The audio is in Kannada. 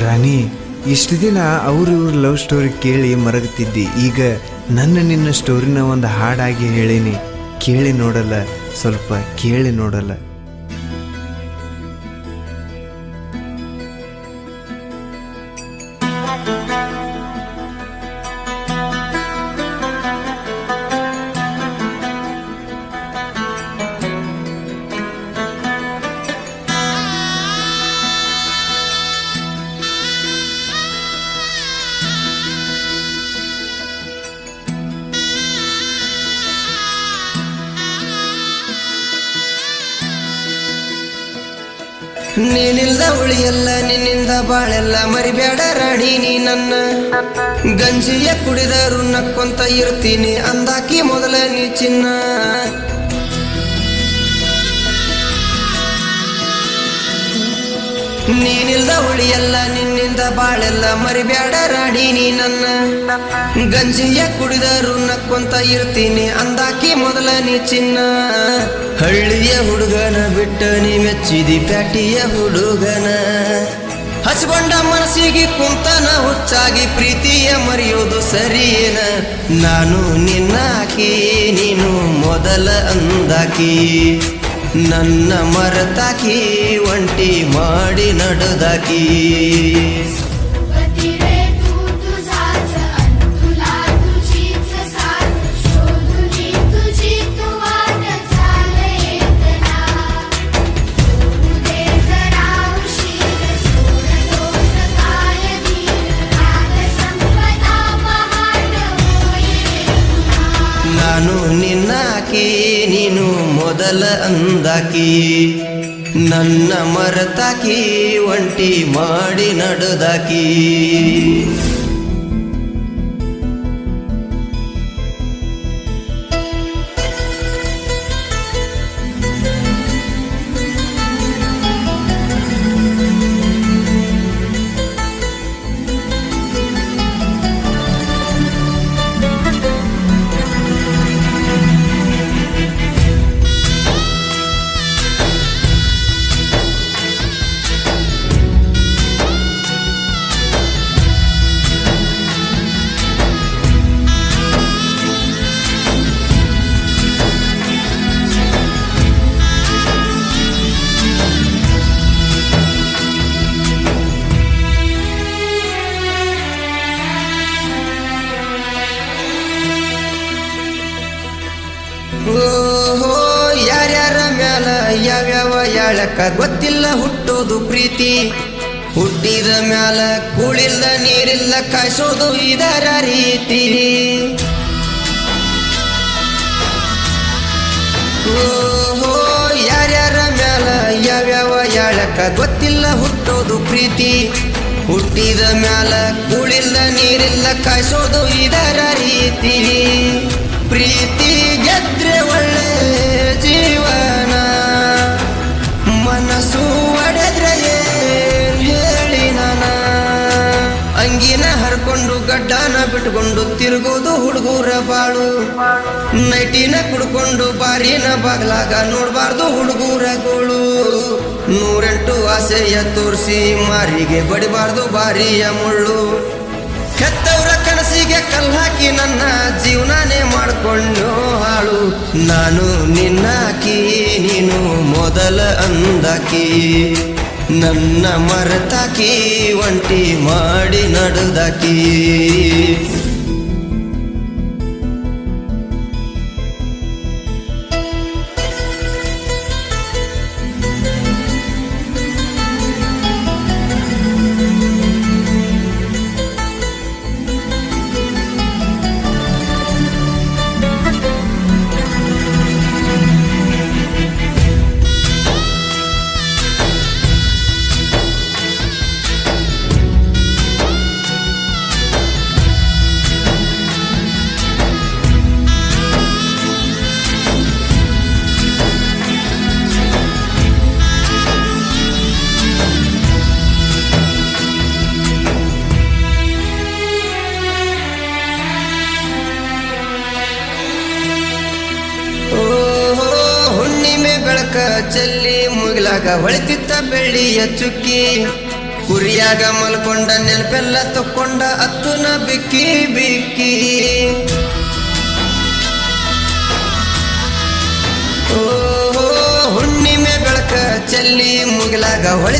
ರಾಣಿ, ಇಷ್ಟು ದಿನ ಅವ್ರ ಲವ್ ಸ್ಟೋರಿ ಕೇಳಿ ಮರಗುತ್ತಿದ್ದಿ. ಈಗ ನನ್ನ ನಿನ್ನ ಸ್ಟೋರಿನ ಒಂದು ಹಾಡಾಗಿ ಹೇಳೀನಿ, ಕೇಳಿ ನೋಡಲ್ಲ? ಸ್ವಲ್ಪ ಕೇಳಿ ನೋಡಲ್ಲ? ನೀನಿಲ್ದ ಉಳಿಯಲ್ಲ, ನಿನ್ನಿಂದ ಬಾಳೆಲ್ಲ, ಮರಿಬೇಡ ರಾಣಿ ನೀ ನನ್ನ. ಗಂಜಿಯ ಕುಡಿದರು ನಕ್ಕೊಂತ ಇರ್ತೀನಿ ಅಂದಾಕಿ ಮೊದಲ ನೀ ಚಿನ್ನ. ನೀನಿಲ್ದ ಉಳಿಯಲ್ಲ, ನಿನ್ನಿಂದ ಬಾಳೆಲ್ಲ, ಮರಿಬೇಡ ರಾಣಿ ನೀ ನನ್ನ. ಗಂಜಿಯ ಕುಡಿದರು ನಕ್ಕೊಂತ ಇರ್ತೀನಿ ಅಂದಾಕಿ ಮೊದಲ ನೀ ಚಿನ್ನ. ಹಳ್ಳಿಯ ಹುಡುಗನ ಬಿಟ್ಟ ನೀ ಮೆಚ್ಚಿದಿ ಪ್ಯಾಟಿಯ ಹುಡುಗನ. ಹಚ್ಕೊಂಡ ಮನಸ್ಸಿಗೆ ಕುಂತನ ಹುಚ್ಚಾಗಿ ಪ್ರೀತಿಯ ಮರೆಯೋದು ಸರಿಯೇನ? ನಾನು ನಿನ್ನಾಕಿ, ನೀನು ಮೊದಲ ಅಂದಾಕಿ. ನನ್ನ ಮರತಾಕಿ ಒಂಟಿ ಮಾಡಿ ನಡೆದಾಕಿ. ನಾನು ನಿನ್ನಾಕಿ, ನೀನು ಮೊದಲ ಅಂದಾಕಿ. ನನ್ನ ಮರತಾಕಿ ಒಂಟಿ ಮಾಡಿ ನಡೆದಾಕಿ. ಓಹೋ, ಯಾರ್ಯಾರ ಮ್ಯಾಲ ಯಾವ್ಯಾವ ಯಾಳಕ್ಕ ಗೊತ್ತಿಲ್ಲ ಹುಟ್ಟೋದು ಪ್ರೀತಿ. ಹುಟ್ಟಿದ ಮ್ಯಾಲ ಕೂಳಿಲ್ಲ ನೀರಿಲ್ಲ ಕಾಯಿಸೋದು ಇದರ ರೀತಿ. ಓಹೋ, ಯಾರ್ಯಾರ ಮ್ಯಾಲ ಯಾವ್ಯಾವ ಯಾಳಕ್ಕ ಗೊತ್ತಿಲ್ಲ ಹುಟ್ಟೋದು ಪ್ರೀತಿ. ಹುಟ್ಟಿದ ಮ್ಯಾಲ ಕೂಳಿಲ್ಲ ನೀರಿಲ್ಲ ಕಾಯಿಸೋದು ಇದರ ರೀತಿ. ಪ್ರೀತಿ ಗೆದ್ರೆ ಒಳ್ಳೆ ಜೀವನ, ಮನಸ್ಸು ಒಡೆದ್ರೆ ಏನ್ ಹೇಳಿ ನಾನ. ಅಂಗಿನ ಹರ್ಕೊಂಡು ಗಡ್ಡನ ಬಿಟ್ಕೊಂಡು ತಿರುಗೋದು ಹುಡುಗರ ಬಾಳು. ನೈಟಿನ ಕುಡ್ಕೊಂಡು ಬಾರಿನ ಬಾಗ್ಲಾಗ ನೋಡ್ಬಾರ್ದು ಹುಡುಗರ ಗೋಳು. 108 ಆಸೆಯ ತೋರಿಸಿ ಮಾರಿಗೆ ಬಡಿಬಾರ್ದು ಬಾರಿಯ ಮುಳ್ಳು. ಹೆತ್ತವರ ಕನಸಿಗೆ ಕಲ್ಹಾಕಿ ನನ್ನ ಜೀವನಾನೇ ಮಾಡ್ಕೊಂಡು ಹಾಳು. ನಾನು ನಿನ್ನಾಕಿ, ನೀನು ಮೊದಲ ಅಂದಾಕಿ. ನನ್ನ ಮರತಾಕಿ ಒಂಟಿ ಮಾಡಿ ನಡೆದಾಕಿ. ಬೆಳಕ ಚೆಲ್ಲಿ ಮುಗಿಲಾಗ ಹೊಳಿತಿತ್ತ ಬೆಳ್ಳಿಯ ಚುಕ್ಕಿ. ಕುರಿಯಾಗ ಮಲ್ಕೊಂಡ ನೆನಪೆಲ್ಲ ತಕ್ಕೊಂಡ ಅತ್ತುನ ಬಿಕ್ಕಿ ಬಿಕ್ಕಿ ಓ ಹುಣ್ಣಿಮೆ ಬೆಳಕ ಚೆಲ್ಲಿ ಮುಗಿಲಾಗ ಹೊಳಿ